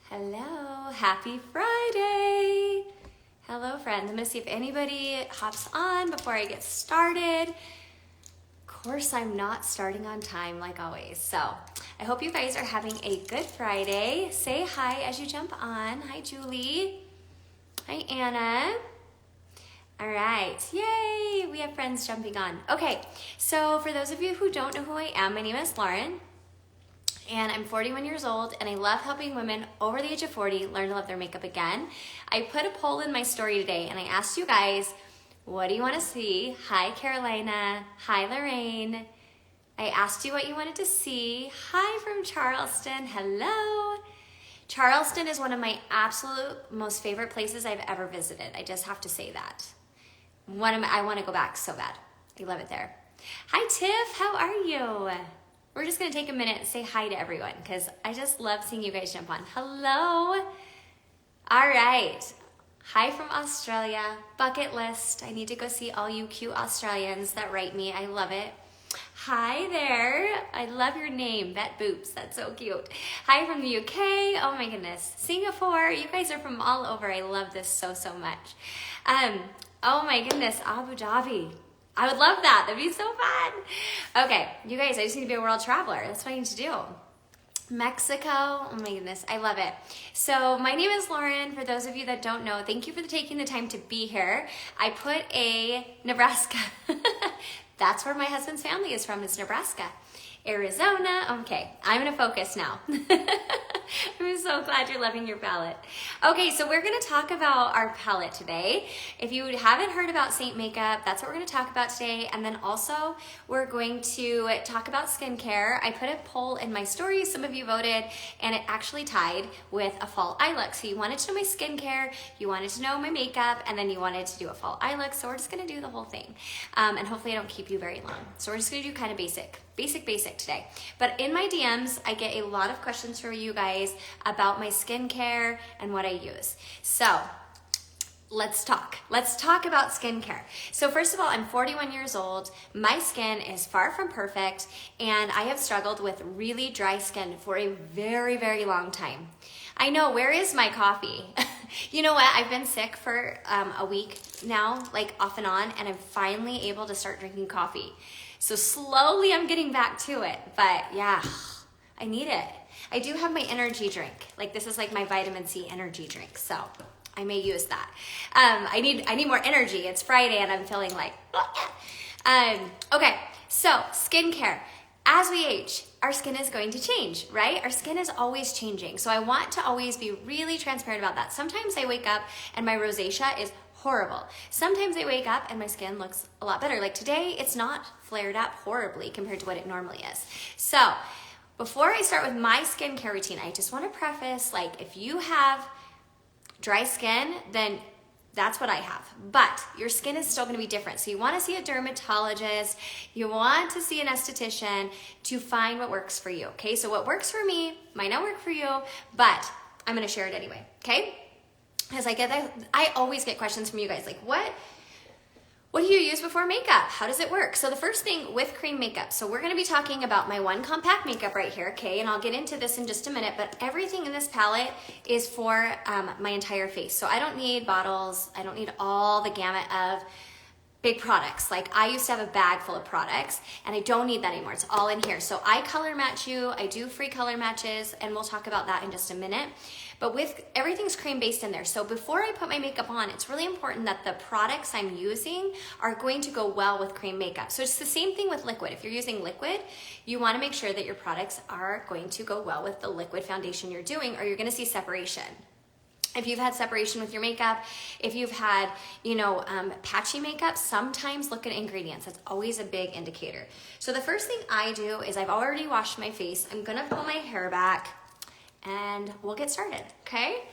Hello, happy Friday. Hello friends, I'm gonna see if anybody hops on before I get started. Of course, I'm not starting on time like always. So I hope you guys are having a good Friday. Say hi as you jump on. Hi, Julie. Hi, Anna. All right, yay, we have friends jumping on. Okay, so for those of you who don't know who I am, my name is Lauren. And I'm 41 years old, and I love helping women over the age of 40 learn to love their makeup again. I put a poll in my story today, and I asked you guys, what do you want to see? Hi, Carolina. Hi, Lorraine. I asked you what you wanted to see. Hi from Charleston. Hello. Charleston is one of my absolute most favorite places I've ever visited. I just have to say that. I want to go back so bad. I love it there. Hi, Tiff. How are you? We're just gonna take a minute and say hi to everyone because I just love seeing you guys jump on. Hello. All right. Hi from Australia. Bucket list. I need to go see all you cute Australians that write me. I love it. Hi there. I love your name, Bet Boops. That's so cute. Hi from the UK. Oh my goodness. Singapore. You guys are from all over. I love this so much. Oh my goodness. Abu Dhabi. I would love that. That'd be so fun. Okay, you guys, I just need to be a world traveler. That's what I need to do. Mexico, oh my goodness, I love it. So my name is Lauren. For those of you that don't know, thank you for taking the time to be here. I put a Nebraska. That's where my husband's family is from, is Nebraska. Arizona. Okay, I'm gonna focus now. I'm so glad you're loving your palette. Okay, so we're gonna talk about our palette today. If you haven't heard about Saint Makeup, that's what we're gonna talk about today. And then also, we're going to talk about skincare. I put a poll in my story, some of you voted, and it actually tied with a fall eye look. So you wanted to know my skincare, you wanted to know my makeup, and then you wanted to do a fall eye look. So we're just gonna do the whole thing. And hopefully I don't keep you very long. So we're just gonna do kind of basic today. But in my DMs, I get a lot of questions from you guys about my skincare and what I use. So let's talk. Let's talk about skincare. So first of all, I'm 41 years old. My skin is far from perfect, and I have struggled with really dry skin for a very long time. I know, where is my coffee? You know what? I've been sick for a week now, like off and on, and I'm finally able to start drinking coffee. So slowly I'm getting back to it, but yeah, I need it. I do have my energy drink. Like this is like my vitamin C energy drink, so I may use that. I need more energy. It's Friday and I'm feeling like, okay, so skincare. As we age, our skin is going to change, right? Our skin is always changing. So I want to always be really transparent about that. Sometimes I wake up and my rosacea is horrible. Sometimes I wake up and my skin looks a lot better. Like today, it's not flared up horribly compared to what it normally is. So before I start with my skincare routine, I just want to preface, like if you have dry skin, then that's what I have. But your skin is still going to be different. So you want to see a dermatologist, you want to see an esthetician to find what works for you, okay? So what works for me might not work for you, but I'm going to share it anyway, okay? Because I always get questions from you guys like, what do you use before makeup? How does it work? So the first thing with cream makeup. So we're going to be talking about my one compact makeup right here, okay? And I'll get into this in just a minute, but everything in this palette is for my entire face. So I don't need bottles. I don't need all the gamut of big products. Like I used to have a bag full of products and I don't need that anymore. It's all in here. So I color match you. I do free color matches and we'll talk about that in just a minute. But with everything's cream based in there. So before I put my makeup on, it's really important that the products I'm using are going to go well with cream makeup. So it's the same thing with liquid. If you're using liquid, you want to make sure that your products are going to go well with the liquid foundation you're doing or you're going to see separation. If you've had separation with your makeup, if you've had, patchy makeup, sometimes look at ingredients. That's always a big indicator. So the first thing I do is I've already washed my face. I'm gonna pull my hair back and we'll get started, okay?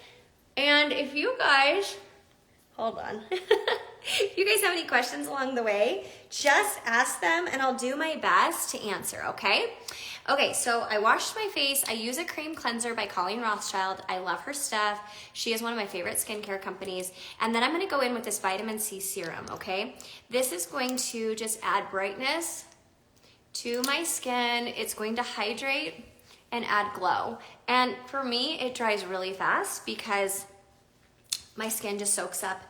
And if you guys, hold on. If you guys have any questions along the way, just ask them and I'll do my best to answer, okay? Okay, so I washed my face. I use a cream cleanser by Colleen Rothschild. I love her stuff. She is one of my favorite skincare companies. And then I'm gonna go in with this vitamin C serum, okay? This is going to just add brightness to my skin. It's going to hydrate and add glow. And for me, it dries really fast because my skin just soaks up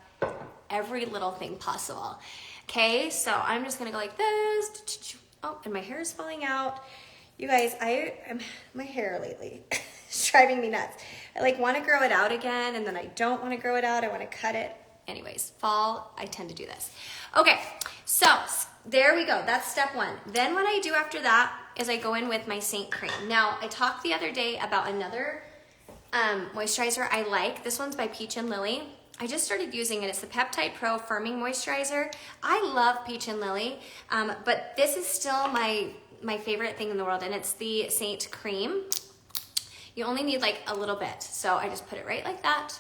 every little thing possible. Okay, so I'm just gonna go like this. Oh, and my hair is falling out. You guys, my hair lately is driving me nuts. I like want to grow it out again, and then I don't want to grow it out. I want to cut it. Anyways, fall, I tend to do this. Okay, so there we go. That's step one. Then what I do after that is I go in with my Saint Cream. Now, I talked the other day about another moisturizer I like. This one's by Peach and Lily. I just started using it. It's the Peptide Pro Firming Moisturizer. I love Peach and Lily, but this is still my favorite thing in the world, and it's the Saint Cream. You only need like a little bit. So I just put it right like that.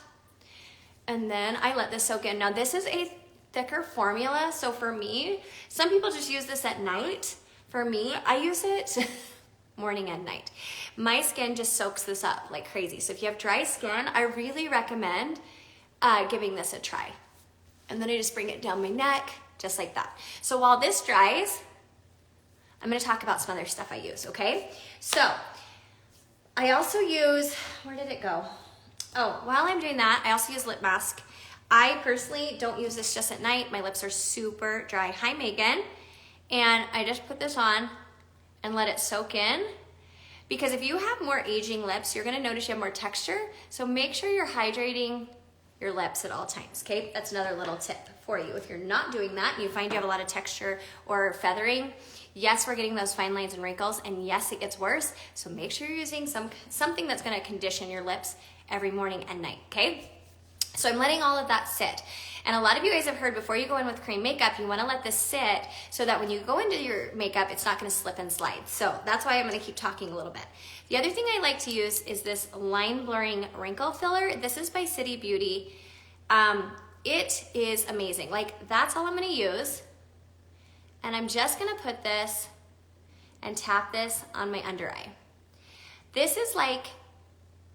And then I let this soak in. Now this is a thicker formula. So for me, some people just use this at night. For me, I use it morning and night. My skin just soaks this up like crazy. So if you have dry skin, I really recommend giving this a try. And then I just bring it down my neck, just like that. So while this dries, I'm gonna talk about some other stuff I use, okay? So I also use, where did it go? Oh, while I'm doing that, I also use lip mask. I personally don't use this just at night. My lips are super dry. Hi, Megan. And I just put this on and let it soak in. Because if you have more aging lips, you're gonna notice you have more texture. So make sure you're hydrating your lips at all times, okay? That's another little tip for you. If you're not doing that and you find you have a lot of texture or feathering, yes, we're getting those fine lines and wrinkles, and yes, it gets worse. So make sure you're using something that's gonna condition your lips every morning and night, okay? So I'm letting all of that sit. And a lot of you guys have heard before you go in with cream makeup, you wanna let this sit so that when you go into your makeup, it's not gonna slip and slide. So that's why I'm gonna keep talking a little bit. The other thing I like to use is this line blurring wrinkle filler. This is by City Beauty. It is amazing. Like, that's all I'm gonna use. And I'm just gonna put this and tap this on my under eye. This is like,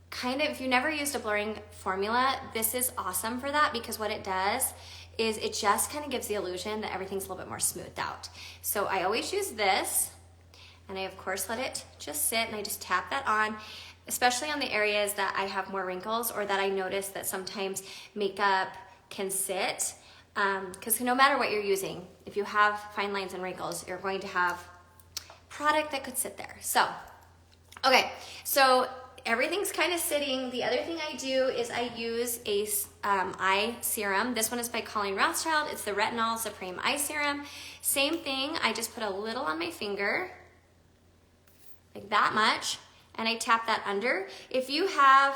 kind of, if you've never used a blurring formula, this is awesome for that, because what it does is it just kind of gives the illusion that everything's a little bit more smoothed out. So I always use this, and I of course let it just sit, and I just tap that on, especially on the areas that I have more wrinkles or that I notice that sometimes makeup can sit, because no matter what you're using, if you have fine lines and wrinkles, you're going to have product that could sit there. So, okay, so everything's kind of sitting. The other thing I do is I use a eye serum. This one is by Colleen Rothschild. It's the Retinol Supreme Eye Serum. Same thing, I just put a little on my finger, like that much, and I tap that under. If you have,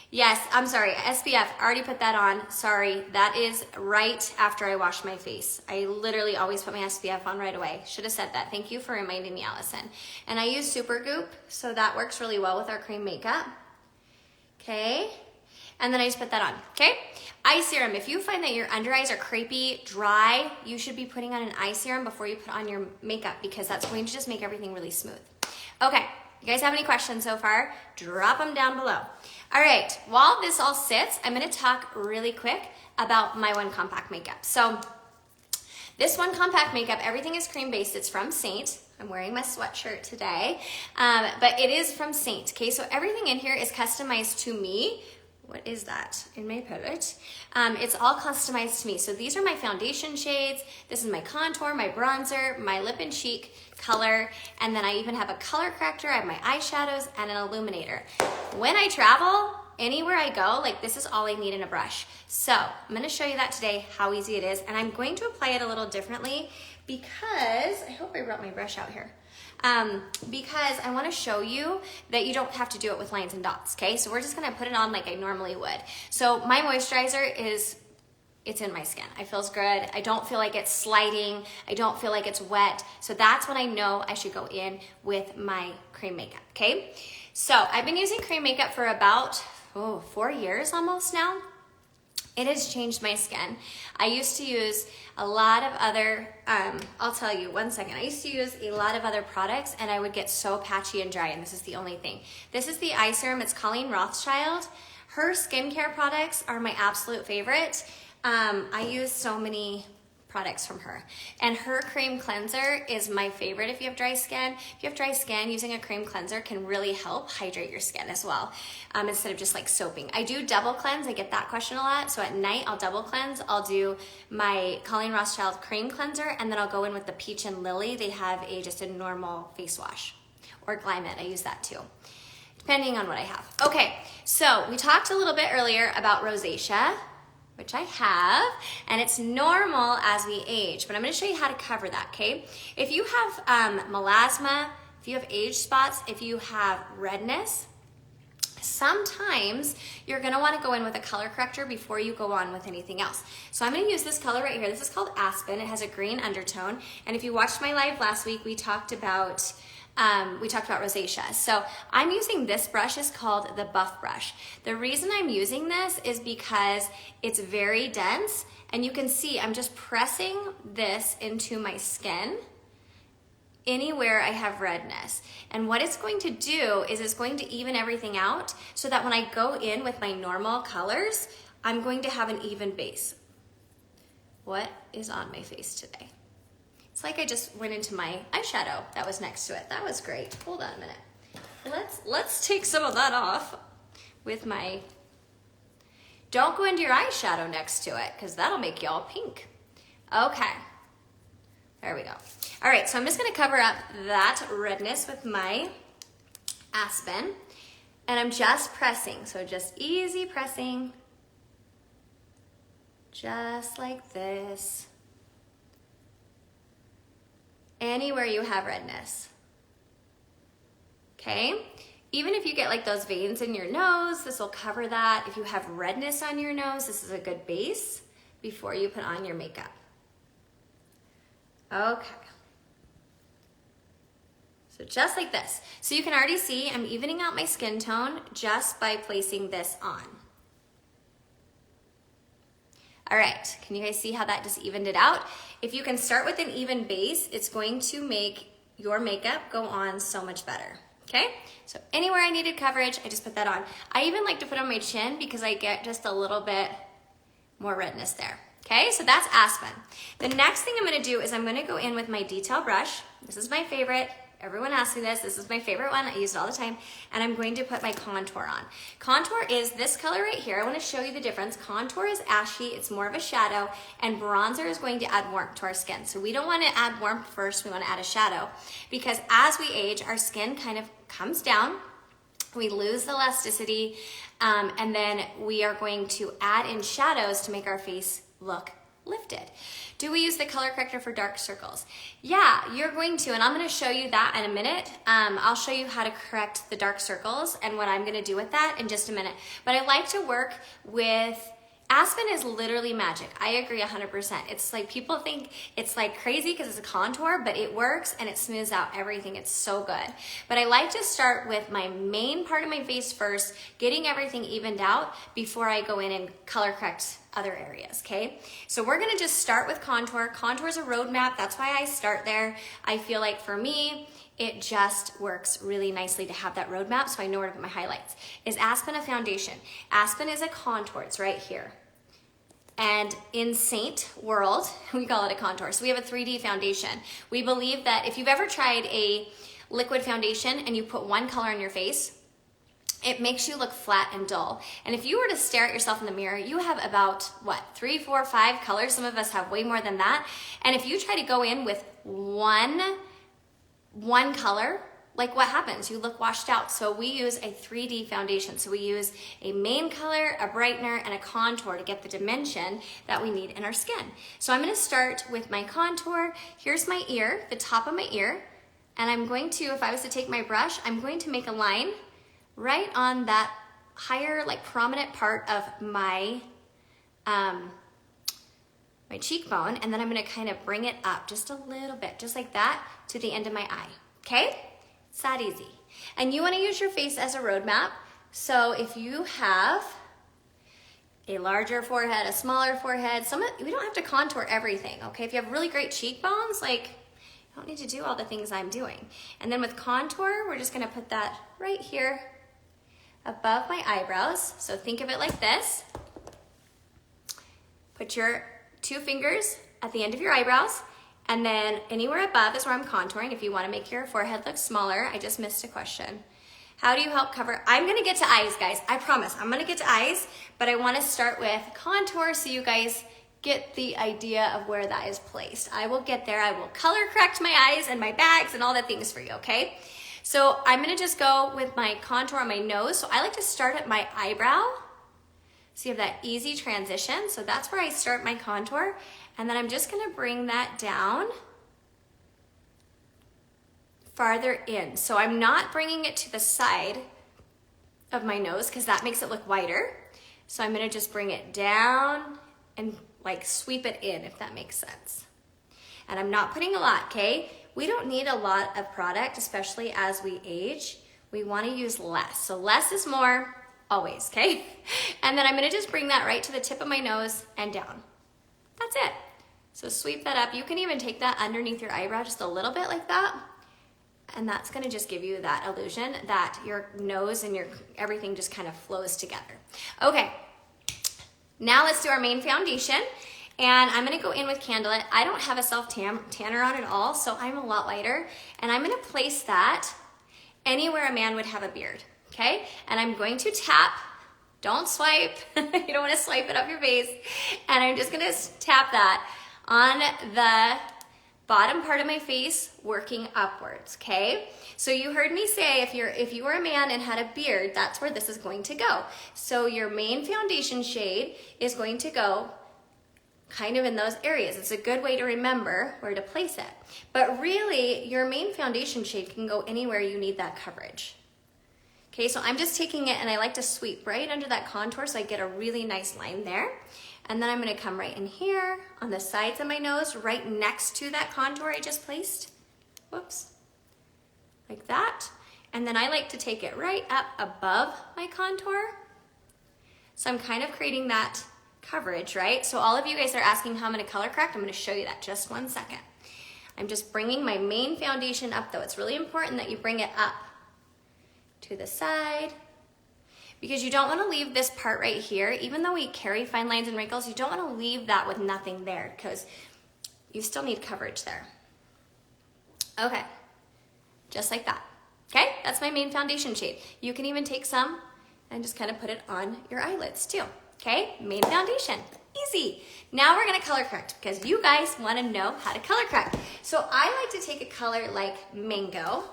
yes, I'm sorry, SPF, I already put that on. Sorry, that is right after I wash my face. I literally always put my SPF on right away. Should have said that. Thank you for reminding me, Allison. And I use Supergoop, so that works really well with our cream makeup. Okay, and then I just put that on, okay? Eye serum, if you find that your under eyes are crepey, dry, you should be putting on an eye serum before you put on your makeup, because that's going to just make everything really smooth. Okay, you guys have any questions so far? Drop them down below. All right, while this all sits, I'm gonna talk really quick about my One Compact makeup. So this One Compact makeup, everything is cream-based. It's from Saint. I'm wearing my sweatshirt today, but it is from Saint, okay? So everything in here is customized to me. What is that in my palette? It's all customized to me. So these are my foundation shades. This is my contour, my bronzer, my lip and cheek color, and then I even have a color corrector. I have my eyeshadows and an illuminator. When I travel, anywhere I go, like, this is all I need in a brush. So I'm gonna show you that today, how easy it is, and I'm going to apply it a little differently because, I hope I brought my brush out here. Because I want to show you that you don't have to do it with lines and dots, okay? So we're just gonna put it on like I normally would. So my moisturizer is, it's in my skin. It feels good. I don't feel like it's sliding. I don't feel like it's wet. So that's when I know I should go in with my cream makeup, okay? So I've been using cream makeup for about 4 years almost now. It has changed my skin. I used to use a lot of other, I'll tell you, one second. I used to use a lot of other products and I would get so patchy and dry, and this is the only thing. This is the eye serum. It's Colleen Rothschild. Her skincare products are my absolute favorite. I use so many products from her. And her cream cleanser is my favorite if you have dry skin. If you have dry skin, using a cream cleanser can really help hydrate your skin as well, instead of just like soaping. I do double cleanse. I get that question a lot. So at night, I'll double cleanse. I'll do my Colleen Rothschild cream cleanser, and then I'll go in with the Peach and Lily. They have just a normal face wash. Or Glymet, I use that too, depending on what I have. Okay, so we talked a little bit earlier about rosacea, which I have, and it's normal as we age, but I'm gonna show you how to cover that, okay? If you have melasma, if you have age spots, if you have redness, sometimes you're gonna wanna go in with a color corrector before you go on with anything else. So I'm gonna use this color right here. This is called Aspen. It has a green undertone, and if you watched my live last week, we talked about rosacea. So I'm using this brush. Is called the Buff brush. The reason I'm using this is because it's very dense, and you can see I'm just pressing this into my skin anywhere I have redness. And what it's going to do is it's going to even everything out so that when I go in with my normal colors, I'm going to have an even base. What is on my face today? It's like I just went into my eyeshadow that was next to it. That was great. Hold on a minute. Let's take some of that off with my, don't go into your eyeshadow next to it because that'll make you all pink. Okay, there we go. All right, so I'm just gonna cover up that redness with my Aspen, and I'm just pressing, so just easy pressing, just like this. Anywhere you have redness, okay? Even if you get like those veins in your nose, this will cover that. If you have redness on your nose, this is a good base before you put on your makeup. Okay. So just like this. So you can already see I'm evening out my skin tone just by placing this on. All right, can you guys see how that just evened it out? If you can start with an even base, it's going to make your makeup go on so much better, okay? So anywhere I needed coverage, I just put that on. I even like to put on my chin because I get just a little bit more redness there, okay? So that's Aspen. The next thing I'm gonna do is I'm gonna go in with my detail brush. This is my favorite. Everyone asks me this. This is my favorite one. I use it all the time. And I'm going to put my contour on. Contour is this color right here. I want to show you the difference. Contour is ashy. It's more of a shadow. And bronzer is going to add warmth to our skin. So we don't want to add warmth first. We want to add a shadow. Because as we age, our skin kind of comes down. We lose the elasticity. And then we are going to add in shadows to make our face look lifted. Do we use the color corrector for dark circles? Yeah, you're going to, and I'm going to show you that in a minute. I'll show you how to correct the dark circles and what I'm going to do with that in just a minute. But I like to work with, Aspen is literally magic. I agree 100%. It's like people think it's like crazy because it's a contour, but it works and it smooths out everything. It's so good. But I like to start with my main part of my face first, getting everything evened out before I go in and color correct other areas, okay? So we're gonna just start with contour. Contour is a roadmap. That's why I start there. I feel like for me, it just works really nicely to have that roadmap so I know where to put my highlights. Is Aspen a foundation? Aspen is a contour. It's right here. And in Saint world, we call it a contour. So we have a 3D foundation. We believe that if you've ever tried a liquid foundation and you put one color on your face, it makes you look flat and dull. And if you were to stare at yourself in the mirror, you have about, what, 3, 4, 5 colors? Some of us have way more than that. And if you try to go in with one color, like what happens? You look washed out. So we use a 3D foundation. So we use a main color, a brightener, and a contour to get the dimension that we need in our skin. So I'm gonna start with my contour. Here's my ear, the top of my ear. And I'm going to, if I was to take my brush, I'm going to make a line right on that higher, like prominent part of my, my cheekbone. And then I'm gonna kind of bring it up just a little bit, just like that, to the end of my eye, okay? It's that easy. And you wanna use your face as a roadmap. So if you have a larger forehead, a smaller forehead, we don't have to contour everything, okay? If you have really great cheekbones, like, you don't need to do all the things I'm doing. And then with contour, we're just gonna put that right here above my eyebrows. So think of it like this. Put your 2 fingers at the end of your eyebrows, and then anywhere above is where I'm contouring if you want to make your forehead look smaller. I just missed a question. How do you help cover? I'm going to get to eyes, guys. I promise. I'm going to get to eyes, but I want to start with contour so you guys get the idea of where that is placed. I will get there. I will color correct my eyes and my bags and all the things for you, okay? So I'm going to just go with my contour on my nose. So I like to start at my eyebrow. So you have that easy transition. So that's where I start my contour. And then I'm just going to bring that down farther in. So I'm not bringing it to the side of my nose because that makes it look wider. So I'm going to just bring it down and like sweep it in, if that makes sense. And I'm not putting a lot, okay? We don't need a lot of product, especially as we age. We want to use less. So less is more always, okay? And then I'm going to just bring that right to the tip of my nose and down. That's it. So sweep that up. You can even take that underneath your eyebrow just a little bit like that. And that's gonna just give you that illusion that your nose and your everything just kind of flows together. Okay, now let's do our main foundation. And I'm gonna go in with Candlelit. I don't have a self-tanner on at all, so I'm a lot lighter. And I'm gonna place that anywhere a man would have a beard, okay? And I'm going to tap, don't swipe, you don't wanna swipe it up your face. And I'm just gonna tap that on the bottom part of my face, working upwards, okay? So you heard me say if you were a man and had a beard, that's where this is going to go. So your main foundation shade is going to go kind of in those areas. It's a good way to remember where to place it. But really, your main foundation shade can go anywhere you need that coverage. Okay, so I'm just taking it and I like to sweep right under that contour so I get a really nice line there. And then I'm gonna come right in here on the sides of my nose, right next to that contour I just placed. Whoops, like that. And then I like to take it right up above my contour. So I'm kind of creating that coverage, right? So all of you guys are asking how I'm gonna color correct. I'm gonna show you that just 1 second. I'm just bringing my main foundation up though. It's really important that you bring it up to the side, because you don't want to leave this part right here. Even though we carry fine lines and wrinkles, you don't want to leave that with nothing there because you still need coverage there. Okay, just like that. Okay, that's my main foundation shade. You can even take some and just kind of put it on your eyelids too. Okay, main foundation, easy. Now we're gonna color correct because you guys want to know how to color correct. So I like to take a color like mango.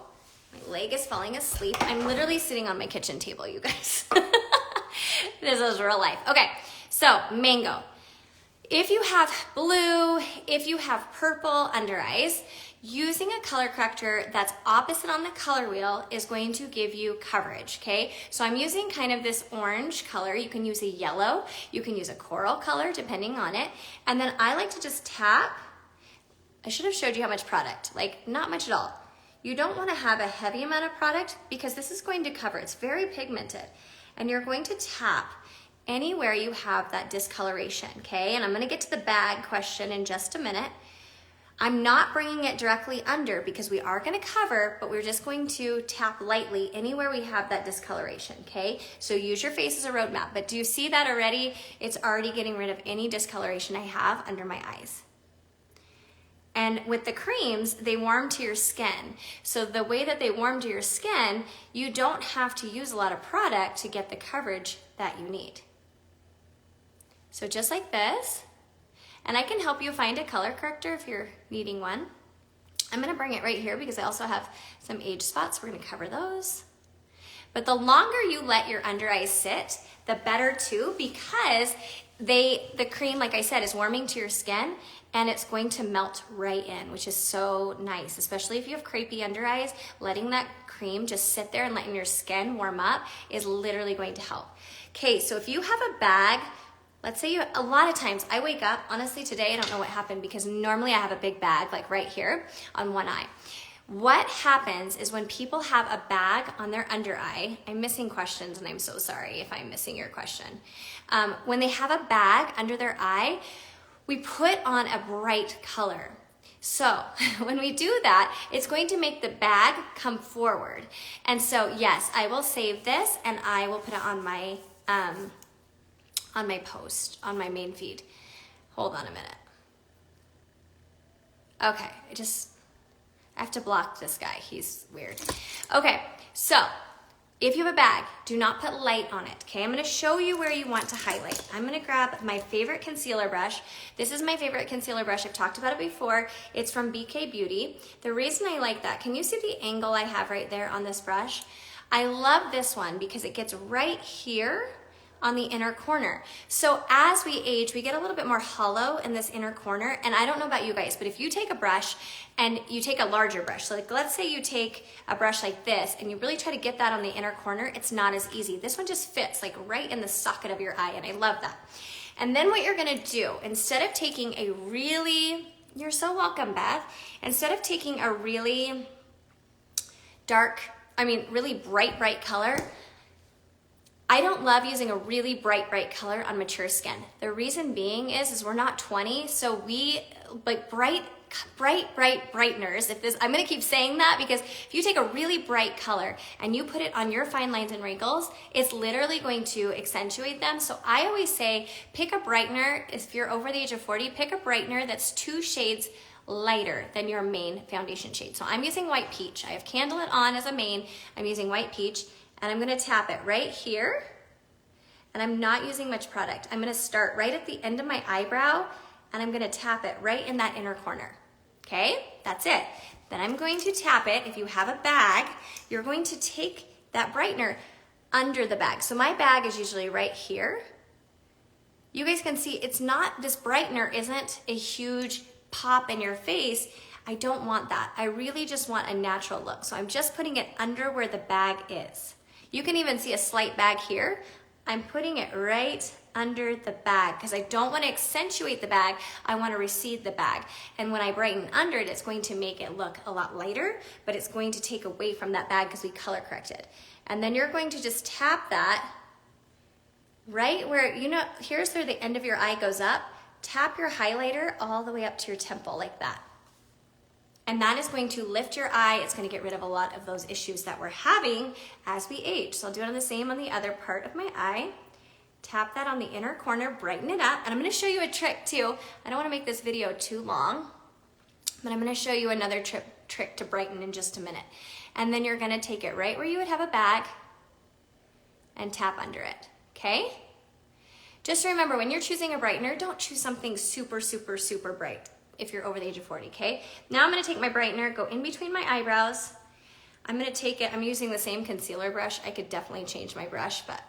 My leg is falling asleep. I'm literally sitting on my kitchen table, you guys. This is real life. Okay, so mango. If you have blue, if you have purple under eyes, using a color corrector that's opposite on the color wheel is going to give you coverage, okay? So I'm using kind of this orange color. You can use a yellow, you can use a coral color depending on it. And then I like to just tap. I should have showed you how much product, like not much at all. You don't want to have a heavy amount of product because this is going to cover. It's very pigmented. And you're going to tap anywhere you have that discoloration, okay? And I'm going to get to the bag question in just a minute. I'm not bringing it directly under because we are going to cover, but we're just going to tap lightly anywhere we have that discoloration, okay? So use your face as a roadmap. But do you see that already? It's already getting rid of any discoloration I have under my eyes. And with the creams, they warm to your skin. So the way that they warm to your skin, you don't have to use a lot of product to get the coverage that you need. So just like this, and I can help you find a color corrector if you're needing one. I'm gonna bring it right here because I also have some age spots. We're gonna cover those. But the longer you let your under eyes sit, the better too, because the cream, like I said, is warming to your skin and it's going to melt right in, which is so nice, especially if you have crepey under eyes. Letting that cream just sit there and letting your skin warm up is literally going to help. Okay, so if you have a bag, let's say a lot of times I wake up, honestly today I don't know what happened because normally I have a big bag like right here on one eye. What happens is when people have a bag on their under eye, I'm missing questions and I'm so sorry if I'm missing your question. When they have a bag under their eye, we put on a bright color. So when we do that, it's going to make the bag come forward. And so yes, I will save this and I will put it on my post, on my main feed. Hold on a minute. Okay, I have to block this guy. He's weird. Okay, so if you have a bag, do not put light on it, okay? I'm gonna show you where you want to highlight. I'm gonna grab my favorite concealer brush. This is my favorite concealer brush. I've talked about it before. It's from BK Beauty. The reason I like that, can you see the angle I have right there on this brush? I love this one because it gets right here on the inner corner. So as we age, we get a little bit more hollow in this inner corner. And I don't know about you guys, but if you take a brush and you take a larger brush, so like let's say you take a brush like this and you really try to get that on the inner corner, it's not as easy. This one just fits like right in the socket of your eye, and I love that. And then what you're gonna do, instead of taking a really, you're so welcome, Beth, instead of taking a really really bright color, I don't love using a really bright color on mature skin. The reason being is we're not 20, so we like bright brighteners. I'm gonna keep saying that because if you take a really bright color and you put it on your fine lines and wrinkles, it's literally going to accentuate them. So I always say pick a brightener. If you're over the age of 40, pick a brightener that's 2 shades lighter than your main foundation shade. So I'm using White Peach. I have Candle It On as a main. I'm using White Peach. And I'm gonna tap it right here, and I'm not using much product. I'm gonna start right at the end of my eyebrow, and I'm gonna tap it right in that inner corner, okay? That's it. Then I'm going to tap it. If you have a bag, you're going to take that brightener under the bag. So my bag is usually right here. You guys can see this brightener isn't a huge pop in your face. I don't want that. I really just want a natural look. So I'm just putting it under where the bag is. You can even see a slight bag here. I'm putting it right under the bag because I don't want to accentuate the bag. I want to recede the bag. And when I brighten under it, it's going to make it look a lot lighter, but it's going to take away from that bag because we color corrected. And then you're going to just tap that right where, here's where the end of your eye goes up. Tap your highlighter all the way up to your temple like that. And that is going to lift your eye. It's going to get rid of a lot of those issues that we're having as we age. So I'll do it on the same on the other part of my eye. Tap that on the inner corner, brighten it up. And I'm going to show you a trick too. I don't want to make this video too long, but I'm going to show you another trick to brighten in just a minute. And then you're going to take it right where you would have a bag and tap under it, okay? Just remember, when you're choosing a brightener, don't choose something super bright if you're over the age of 40, okay? Now I'm gonna take my brightener, go in between my eyebrows. I'm gonna take it, I'm using the same concealer brush. I could definitely change my brush, but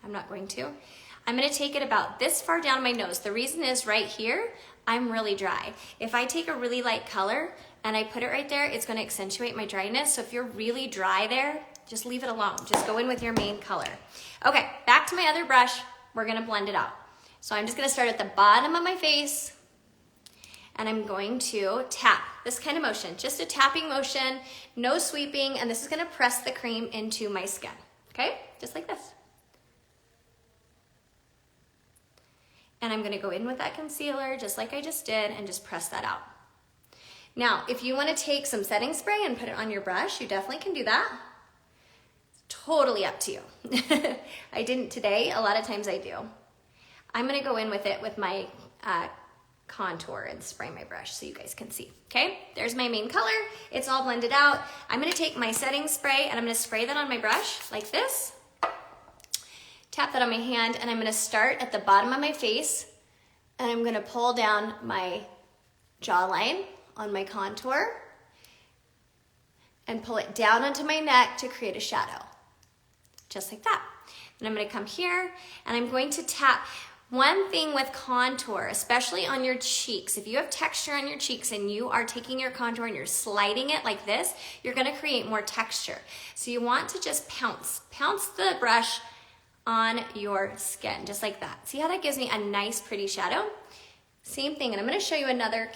I'm not going to. I'm gonna take it about this far down my nose. The reason is right here, I'm really dry. If I take a really light color and I put it right there, it's gonna accentuate my dryness. So if you're really dry there, just leave it alone. Just go in with your main color. Okay, back to my other brush. We're gonna blend it out. So I'm just gonna start at the bottom of my face, and I'm going to tap, this kind of motion, just a tapping motion, no sweeping, and this is gonna press the cream into my skin, okay? Just like this. And I'm gonna go in with that concealer, just like I just did, and just press that out. Now, if you wanna take some setting spray and put it on your brush, you definitely can do that. It's totally up to you. I didn't today, a lot of times I do. I'm gonna go in with it with my contour and spray my brush so you guys can see, okay? There's my main color, it's all blended out. I'm gonna take my setting spray and I'm gonna spray that on my brush like this. Tap that on my hand, and I'm gonna start at the bottom of my face, and I'm gonna pull down my jawline on my contour and pull it down onto my neck to create a shadow, just like that. And I'm gonna come here and I'm going to tap. One thing with contour, especially on your cheeks, if you have texture on your cheeks and you are taking your contour and you're sliding it like this, you're gonna create more texture. So you want to just pounce the brush on your skin, just like that. See how that gives me a nice, pretty shadow? Same thing, and I'm gonna show you another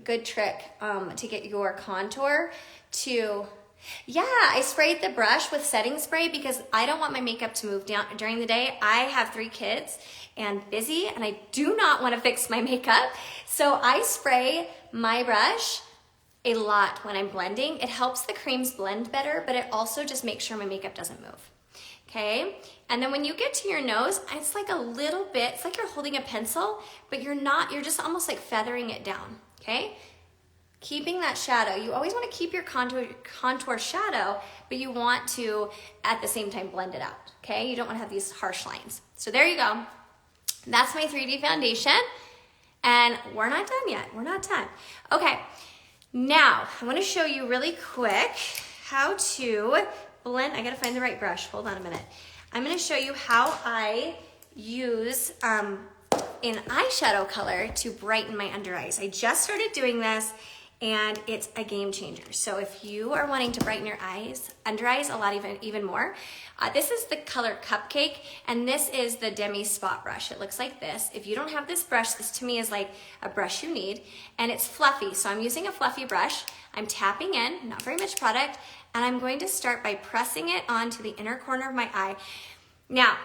good trick to get your contour to, I sprayed the brush with setting spray because I don't want my makeup to move down during the day. I have 3 kids and busy, and I do not want to fix my makeup. So I spray my brush a lot when I'm blending. It helps the creams blend better, but it also just makes sure my makeup doesn't move. Okay, and then when you get to your nose, it's like a little bit, it's like you're holding a pencil, but you're not, you're just almost like feathering it down, okay? keeping that shadow. You always want to keep your contour shadow, but you want to, at the same time, blend it out, okay? You don't want to have these harsh lines. So there you go. That's my 3D foundation, and we're not done yet. We're not done. Okay, now I want to show you really quick how to blend. I got to find the right brush. Hold on a minute. I'm going to show you how I use an eyeshadow color to brighten my under eyes. I just started doing this, and it's a game changer. So if you are wanting to brighten your under eyes a lot even more, this is the color Cupcake, and this is the Demi Spot brush. It looks like this. If you don't have this brush, this to me is like a brush you need, and it's fluffy. So I'm using a fluffy brush. I'm tapping in, not very much product, and I'm going to start by pressing it onto the inner corner of my eye. Now,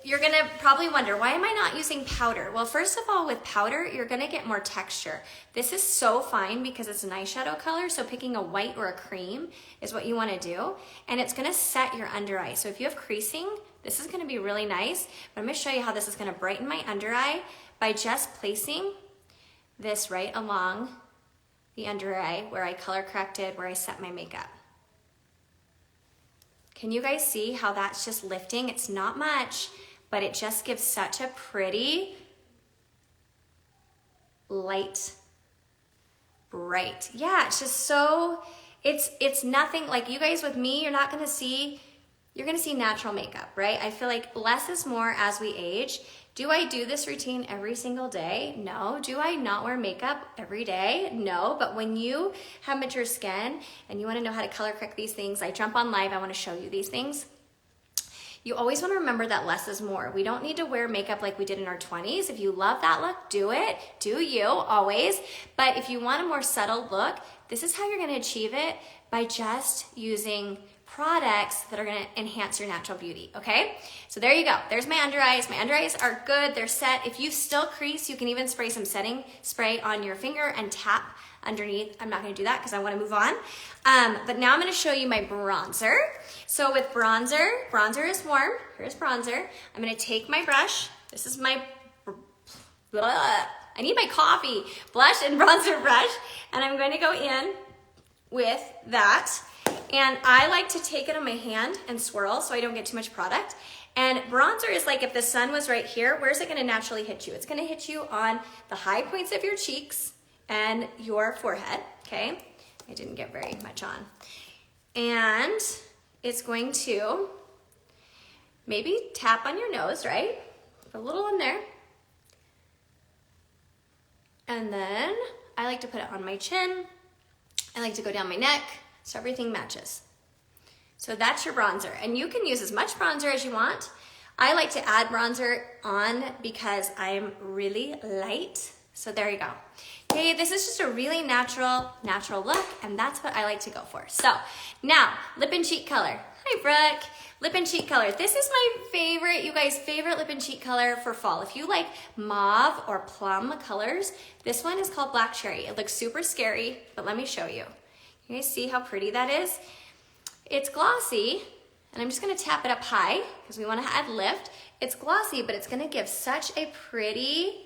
you're gonna probably wonder, why am I not using powder? Well, first of all, with powder, you're gonna get more texture. This is so fine because it's an eyeshadow color, so picking a white or a cream is what you wanna do, and it's gonna set your under eye. So if you have creasing, this is gonna be really nice, but I'm gonna show you how this is gonna brighten my under eye by just placing this right along the under eye where I color corrected, where I set my makeup. Can you guys see how that's just lifting? It's not much, but it just gives such a pretty, light, bright. Yeah, it's just so, it's nothing, like you guys with me, you're gonna see natural makeup, right? I feel like less is more as we age. Do I do this routine every single day? No. Do I not wear makeup every day? No. But when you have mature skin and you want to know how to color correct these things, I jump on live, I want to show you these things. You always want to remember that less is more. We don't need to wear makeup like we did in our 20s. If you love that look, do it. Do you, always. But if you want a more subtle look, this is how you're going to achieve it, by just using products that are gonna enhance your natural beauty, okay? So there you go. There's my under eyes. My under eyes are good. They're set. If you still crease, you can even spray some setting spray on your finger and tap underneath. I'm not gonna do that because I wanna move on. But now I'm gonna show you my bronzer. So with bronzer is warm. Here's bronzer. I'm gonna take my brush. This is my, I need my coffee, blush and bronzer brush. And I'm going to go in with that. And I like to take it on my hand and swirl so I don't get too much product. And bronzer is like if the sun was right here, where's it gonna naturally hit you? It's gonna hit you on the high points of your cheeks and your forehead, okay? I didn't get very much on. And it's going to maybe tap on your nose, right? Put a little in there. And then I like to put it on my chin. I like to go down my neck. So everything matches. So that's your bronzer. And you can use as much bronzer as you want. I like to add bronzer on because I'm really light. So there you go. Okay, this is just a really natural look, and that's what I like to go for. So now, lip and cheek color. Hi, Brooke. Lip and cheek color. This is my favorite, you guys' favorite lip and cheek color for fall. If you like mauve or plum colors, this one is called Black Cherry. It looks super scary, but let me show you. You guys see how pretty that is? It's glossy, and I'm just gonna tap it up high because we wanna add lift. It's glossy, but it's gonna give such a pretty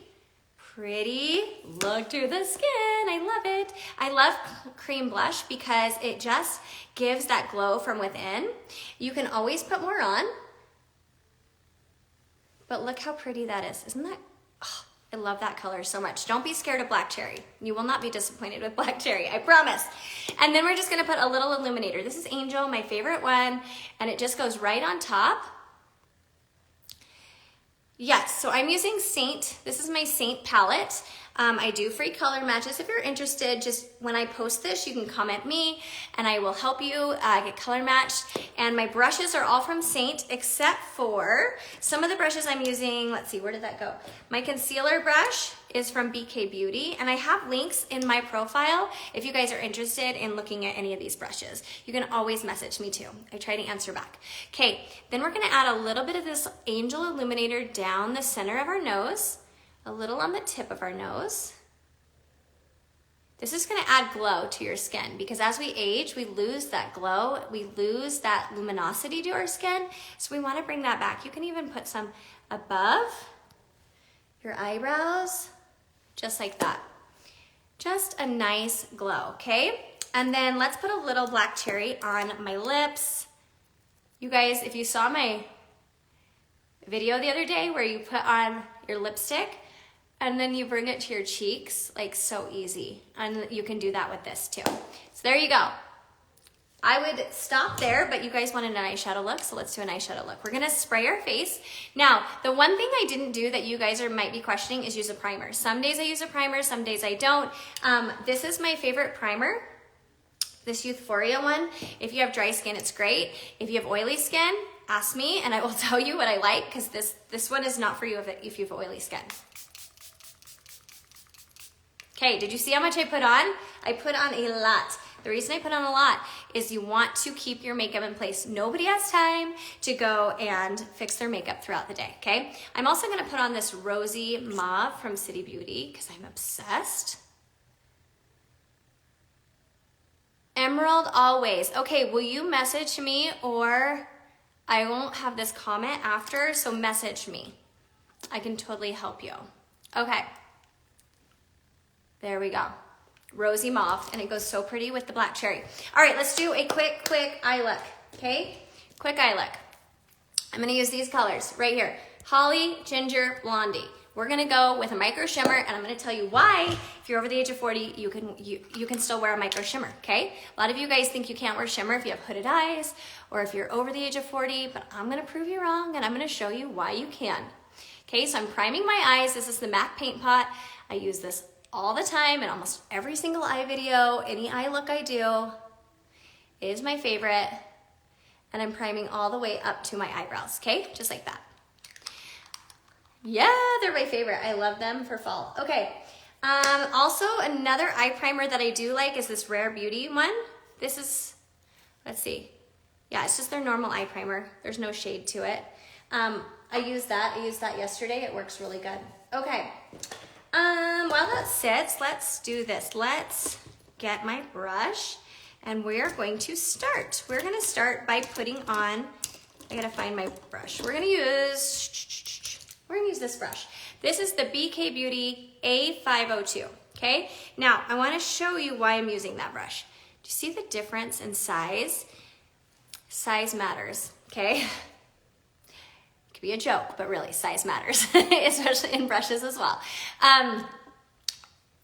look to the skin. I love it. I love cream blush because it just gives that glow from within. You can always put more on, but look how pretty that is. Isn't that, oh, I love that color so much. Don't be scared of Black Cherry. You will not be disappointed with Black Cherry, I promise. And then we're just gonna put a little illuminator. This is Angel, my favorite one, and it just goes right on top. Yes, so I'm using Saint. This is my Saint palette. I do free color matches. If you're interested, just when I post this, you can comment me and I will help you get color matched. And my brushes are all from Saint except for some of the brushes I'm using. Let's see, where did that go? My concealer brush is from BK Beauty, and I have links in my profile if you guys are interested in looking at any of these brushes. You can always message me too. I try to answer back. Okay, then we're gonna add a little bit of this Angel Illuminator down the center of our nose, a little on the tip of our nose. This is gonna add glow to your skin because as we age, we lose that glow, we lose that luminosity to our skin, so we wanna bring that back. You can even put some above your eyebrows, just like that. Just a nice glow, okay? And then let's put a little black cherry on my lips. You guys, if you saw my video the other day where you put on your lipstick and then you bring it to your cheeks, like so easy. And you can do that with this too. So there you go. I would stop there, but you guys wanted an eyeshadow look, so let's do an eyeshadow look. We're gonna spray our face. Now, the one thing I didn't do that you guys might be questioning is use a primer. Some days I use a primer, some days I don't. This is my favorite primer, this Euphoria one. If you have dry skin, it's great. If you have oily skin, ask me and I will tell you what I like, because this one is not for you if you have oily skin. Okay, did you see how much I put on? I put on a lot. The reason I put on a lot is you want to keep your makeup in place. Nobody has time to go and fix their makeup throughout the day, okay? I'm also gonna put on this rosy mauve from City Beauty because I'm obsessed. Emerald always. Okay, will you message me or I won't have this comment after, so message me. I can totally help you. Okay, there we go. Rosy mauve, and it goes so pretty with the black cherry. All right, let's do a quick eye look, okay? Quick eye look. I'm gonna use these colors right here. Holly, Ginger, Blondie. We're gonna go with a micro shimmer, and I'm gonna tell you why, if you're over the age of 40, you can still wear a micro shimmer, okay? A lot of you guys think you can't wear shimmer if you have hooded eyes, or if you're over the age of 40, but I'm gonna prove you wrong, and I'm gonna show you why you can. Okay, so I'm priming my eyes. This is the MAC Paint Pot. I use this all the time in almost every single eye video. Any eye look I do is my favorite, and I'm priming all the way up to my eyebrows, okay? Just like that. Yeah, they're my favorite. I love them for fall. Okay, also another eye primer that I do like is this Rare Beauty one. This is, let's see. Yeah, it's just their normal eye primer. There's no shade to it. I used that yesterday. It works really good. Okay. While that sits, let's do this. Let's get my brush and we're going to start. We're gonna start by putting on, I gotta find my brush. We're gonna use this brush. This is the BK Beauty A502, okay? Now, I wanna show you why I'm using that brush. Do you see the difference in size? Size matters, okay? Be a joke, but really size matters, especially in brushes as well.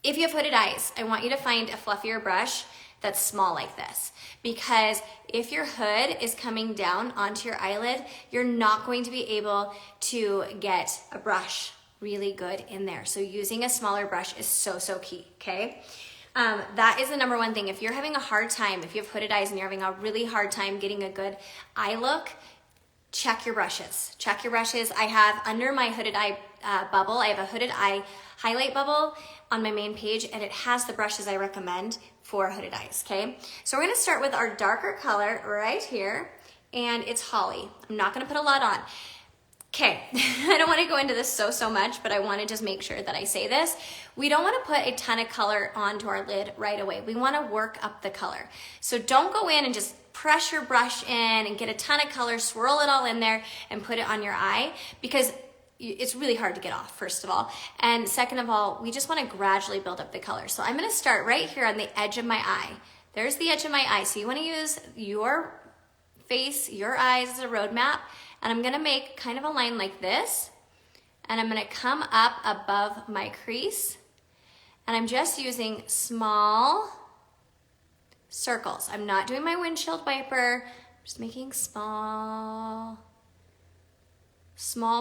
If you have hooded eyes, I want you to find a fluffier brush that's small like this, because if your hood is coming down onto your eyelid, you're not going to be able to get a brush really good in there. So using a smaller brush is so key, okay? That is the number one thing. If you're having a hard time, if you have hooded eyes and you're having a really hard time getting a good eye look, check your brushes. Check your brushes. I have under my hooded eye bubble, I have a hooded eye highlight bubble on my main page, and it has the brushes I recommend for hooded eyes, okay? So we're gonna start with our darker color right here, and it's Holly. I'm not gonna put a lot on. Okay, I don't wanna go into this so much, but I wanna just make sure that I say this. We don't wanna put a ton of color onto our lid right away. We wanna work up the color. So don't go in and just press your brush in and get a ton of color, swirl it all in there and put it on your eye, because it's really hard to get off, first of all. And second of all, we just wanna gradually build up the color. So I'm gonna start right here on the edge of my eye. There's the edge of my eye. So you wanna use your face, your eyes as a roadmap, and I'm gonna make kind of a line like this, and I'm gonna come up above my crease, and I'm just using small circles. I'm not doing my windshield wiper, I'm just making small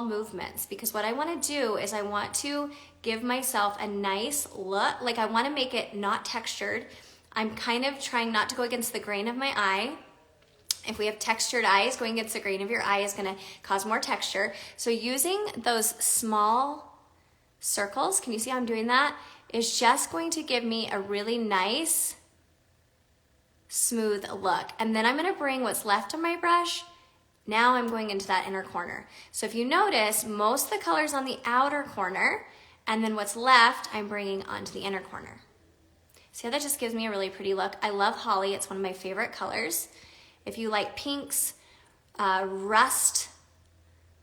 movements, because what I wanna do is I want to give myself a nice look, like I wanna make it not textured. I'm kind of trying not to go against the grain of my eye. If we have textured eyes, going against the grain of your eye is gonna cause more texture. So using those small circles, can you see how I'm doing that? Is just going to give me a really nice, smooth look. And then I'm gonna bring what's left of my brush, now I'm going into that inner corner. So if you notice, most of the color's on the outer corner, and then what's left, I'm bringing onto the inner corner. See how that just gives me a really pretty look? I love Holly, it's one of my favorite colors. If you like pinks, rust,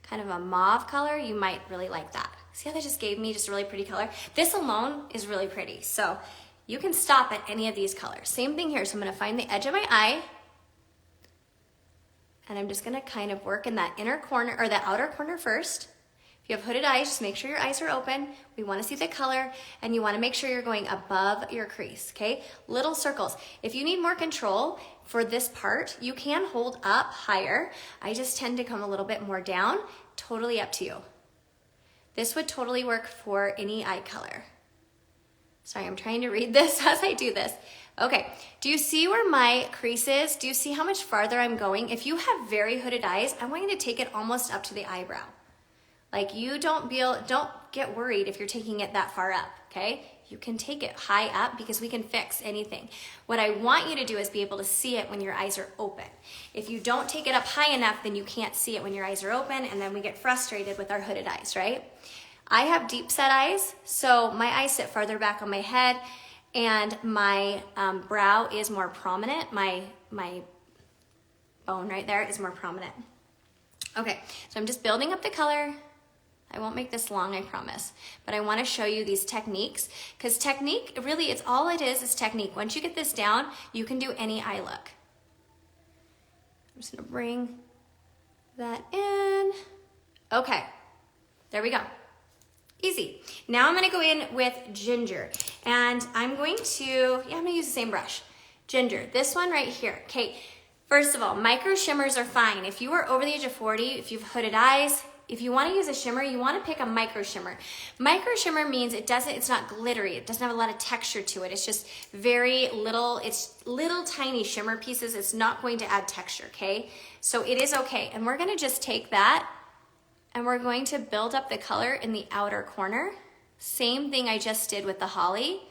kind of a mauve color, you might really like that. See how that just gave me just a really pretty color? This alone is really pretty. So You can stop at any of these colors. Same thing here. So I'm gonna find the edge of my eye, and I'm just gonna kind of work in that inner corner or the outer corner first. If you have hooded eyes, just make sure your eyes are open. We wanna see the color, and you wanna make sure you're going above your crease, okay? Little circles. If you need more control for this part, you can hold up higher. I just tend to come a little bit more down, totally up to you. This would totally work for any eye color. Sorry, I'm trying to read this as I do this. Okay, do you see where my crease is? Do you see how much farther I'm going? If you have very hooded eyes, I want you to take it almost up to the eyebrow. Like you don't get worried if you're taking it that far up, okay? You can take it high up because we can fix anything. What I want you to do is be able to see it when your eyes are open. If you don't take it up high enough, then you can't see it when your eyes are open, and then we get frustrated with our hooded eyes, right? I have deep set eyes, so my eyes sit farther back on my head, and my brow is more prominent. My bone right there is more prominent. Okay, so I'm just building up the color. I won't make this long, I promise. But I wanna show you these techniques, because technique, really, it's all it is technique. Once you get this down, you can do any eye look. I'm just gonna bring that in. Okay, there we go. Easy. Now I'm gonna go in with ginger, and I'm gonna use the same brush. Ginger, this one right here. Okay, first of all, micro shimmers are fine. If you are over the age of 40, if you've hooded eyes, if you wanna use a shimmer, you wanna pick a micro shimmer. Micro shimmer means it's not glittery. It doesn't have a lot of texture to it. It's just very little, it's little tiny shimmer pieces. It's not going to add texture, okay? So it is okay. And we're gonna just take that, and we're going to build up the color in the outer corner. Same thing I just did with the holly.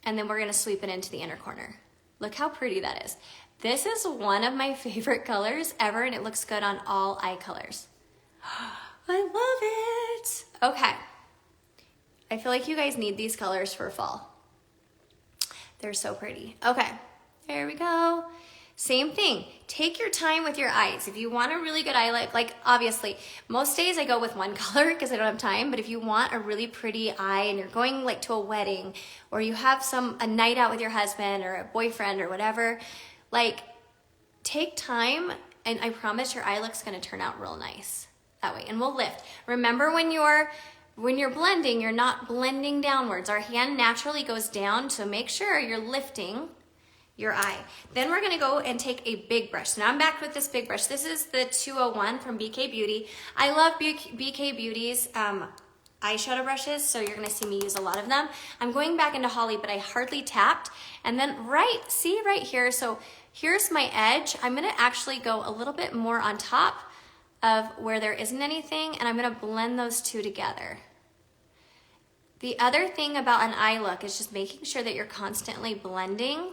And then we're gonna sweep it into the inner corner. Look how pretty that is. This is one of my favorite colors ever, and it looks good on all eye colors. I love it. Okay. I feel like you guys need these colors for fall. They're so pretty. Okay, there we go. Same thing, take your time with your eyes. If you want a really good eye look, like obviously, most days I go with one color because I don't have time, but if you want a really pretty eye and you're going like to a wedding, or you have a night out with your husband or a boyfriend or whatever, like take time, and I promise your eye look's gonna turn out real nice that way. And we'll lift. Remember when you're blending, you're not blending downwards. Our hand naturally goes down, so make sure you're lifting your eye. Then we're gonna go and take a big brush. So now I'm back with this big brush. This is the 201 from BK Beauty. I love BK Beauty's eyeshadow brushes, so you're gonna see me use a lot of them. I'm going back into Holly, but I hardly tapped. And then right here, so here's my edge. I'm gonna actually go a little bit more on top of where there isn't anything, and I'm gonna blend those two together. The other thing about an eye look is just making sure that you're constantly blending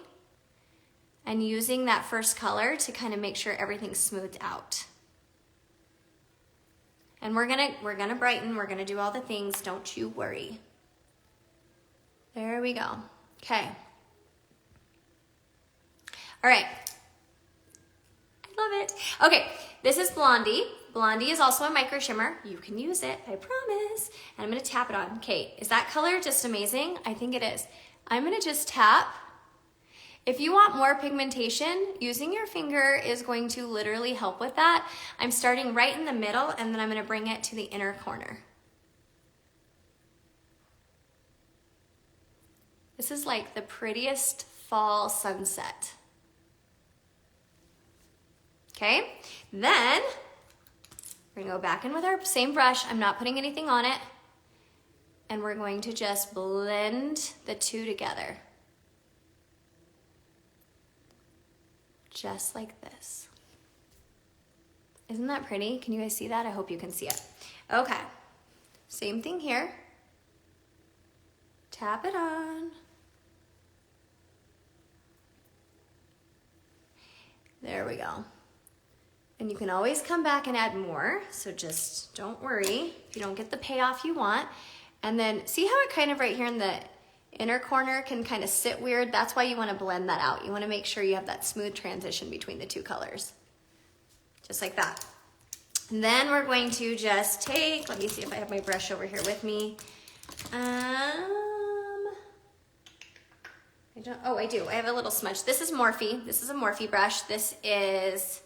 and using that first color to kind of make sure everything's smoothed out. And we're gonna brighten, we're gonna do all the things, don't you worry. There we go, okay. All right, I love it. Okay, this is Blondie. Blondie is also a micro shimmer. You can use it, I promise. And I'm gonna tap it on. Okay, is that color just amazing? I think it is. I'm gonna just tap. If you want more pigmentation, using your finger is going to literally help with that. I'm starting right in the middle, and then I'm gonna bring it to the inner corner. This is like the prettiest fall sunset. Okay, then we're gonna go back in with our same brush. I'm not putting anything on it. And we're going to just blend the two together. Just like this. Isn't that pretty? Can you guys see that? I hope you can see it. Okay, same thing here. Tap it on. There we go. And you can always come back and add more, so just don't worry if you don't get the payoff you want. And then see how it kind of right here in the inner corner can kind of sit weird? That's why you want to blend that out. You want to make sure you have that smooth transition between the two colors. Just like that. And then we're going to just take, let me see if I have my brush over here with me. I do. I have a little smudge. This is Morphe. This is a Morphe brush. This is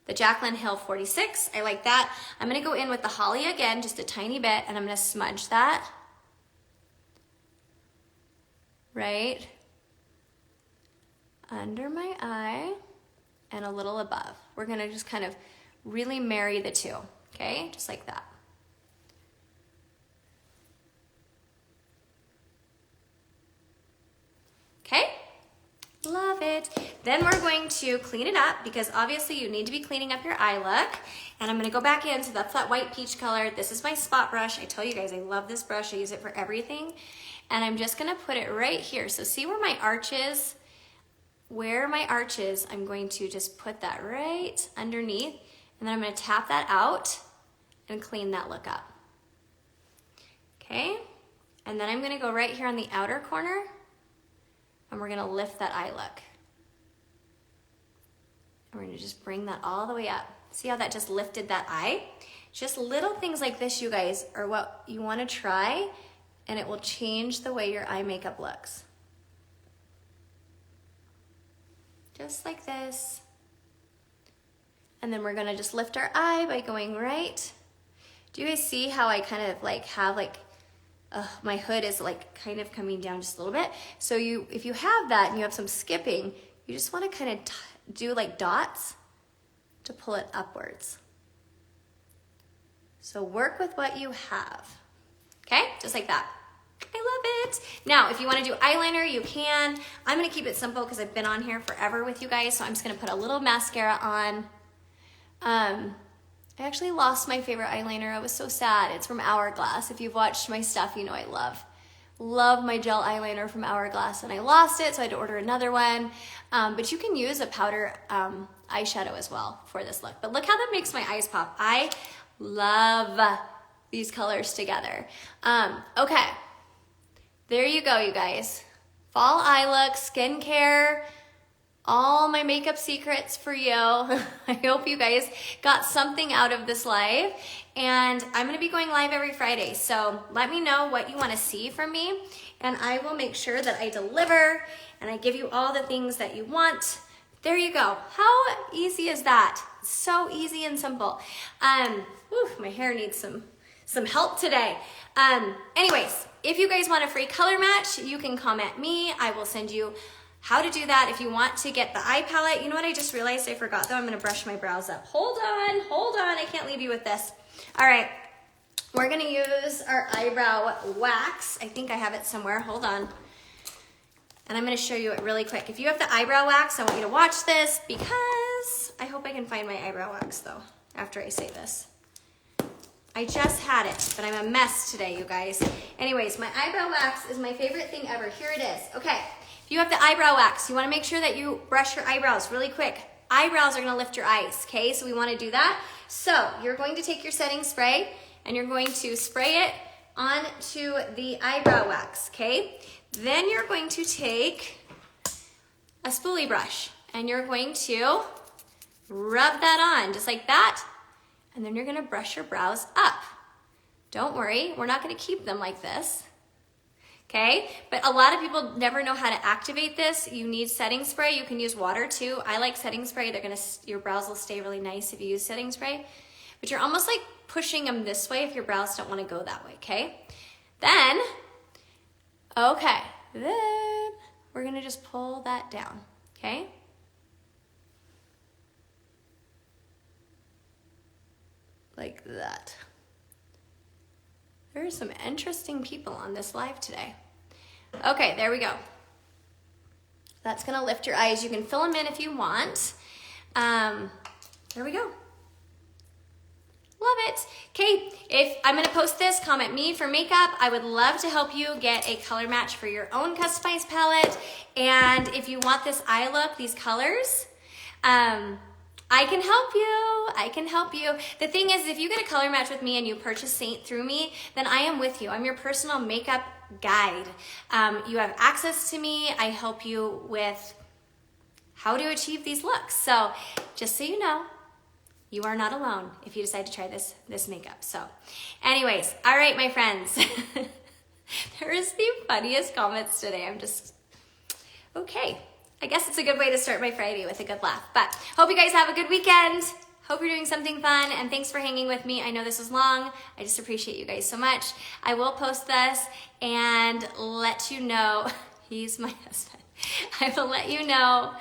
the Jaclyn Hill 46. I like that. I'm gonna go in with the Holly again, just a tiny bit, and I'm gonna smudge that. Right under my eye and a little above. We're gonna just kind of really marry the two, okay? Just like that. Okay? Love it. Then we're going to clean it up because obviously you need to be cleaning up your eye look. And I'm gonna go back in, so that's that white peach color. This is my spot brush. I tell you guys, I love this brush. I use it for everything. And I'm just gonna put it right here. So see where my arch is? Where my arch is, I'm going to just put that right underneath, and then I'm gonna tap that out and clean that look up. Okay? And then I'm gonna go right here on the outer corner, and we're gonna lift that eye look. And we're gonna just bring that all the way up. See how that just lifted that eye? Just little things like this, you guys, are what you wanna try, and it will change the way your eye makeup looks. Just like this. And then we're gonna just lift our eye by going right. Do you guys see how I kind of like have like, my hood is like kind of coming down just a little bit? So if you have that and you have some skipping, you just wanna kind of do like dots to pull it upwards. So work with what you have, okay? Just like that. I love it. Now, if you want to do eyeliner, you can. I'm going to keep it simple because I've been on here forever with you guys, so I'm just going to put a little mascara on. I actually lost my favorite eyeliner. I was so sad. It's from Hourglass. If you've watched my stuff, you know I love my gel eyeliner from Hourglass, and I lost it, so I had to order another one. But you can use a powder eyeshadow as well for this look. But look how that makes my eyes pop. I love these colors together. Okay. There you go, you guys. Fall eye look, skincare, all my makeup secrets for you. I hope you guys got something out of this live. And I'm gonna be going live every Friday. So let me know what you wanna see from me, and I will make sure that I deliver and I give you all the things that you want. There you go. How easy is that? So easy and simple. My hair needs some help today. Anyways, if you guys want a free color match, you can comment me. I will send you how to do that. If you want to get the eye palette, you know what I just realized I forgot though? I'm gonna brush my brows up. Hold on, I can't leave you with this. All right, we're gonna use our eyebrow wax. I think I have it somewhere, hold on. And I'm gonna show you it really quick. If you have the eyebrow wax, I want you to watch this because I hope I can find my eyebrow wax though, after I say this. I just had it, but I'm a mess today, you guys. Anyways, my eyebrow wax is my favorite thing ever. Here it is. Okay, if you have the eyebrow wax, you wanna make sure that you brush your eyebrows really quick. Eyebrows are gonna lift your eyes, okay? So we wanna do that. So you're going to take your setting spray and you're going to spray it onto the eyebrow wax, okay? Then you're going to take a spoolie brush and you're going to rub that on just like that. And then you're gonna brush your brows up. Don't worry, we're not gonna keep them like this, okay? But a lot of people never know how to activate this. You need setting spray. You can use water too. I like setting spray. Your brows will stay really nice if you use setting spray. But you're almost like pushing them this way if your brows don't wanna go that way, okay? Then we're gonna just pull that down, okay? Like that. There are some interesting people on this live today. Okay, there we go. That's gonna lift your eyes. You can fill them in if you want. There we go. Love it. Okay, if I'm gonna post this, comment me for makeup. I would love to help you get a color match for your own customized palette. And if you want this eye look, these colors, I can help you. I can help you. The thing is, if you get a color match with me and you purchase Saint through me, then I am with you. I'm your personal makeup guide. You have access to me. I help you with how to achieve these looks. So just so you know, you are not alone if you decide to try this makeup. So anyways, all right, my friends. There is the funniest comments today. Okay, I guess it's a good way to start my Friday with a good laugh. But hope you guys have a good weekend. Hope you're doing something fun, and thanks for hanging with me. I know this was long. I just appreciate you guys so much. I will post this and let you know, he's my husband. I will let you know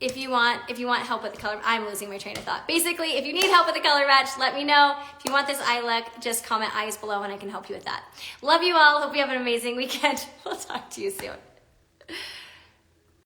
if you want help with the color. I'm losing my train of thought. Basically, if you need help with the color match, let me know. If you want this eye look, just comment eyes below and I can help you with that. Love you all. Hope you have an amazing weekend. We'll talk to you soon.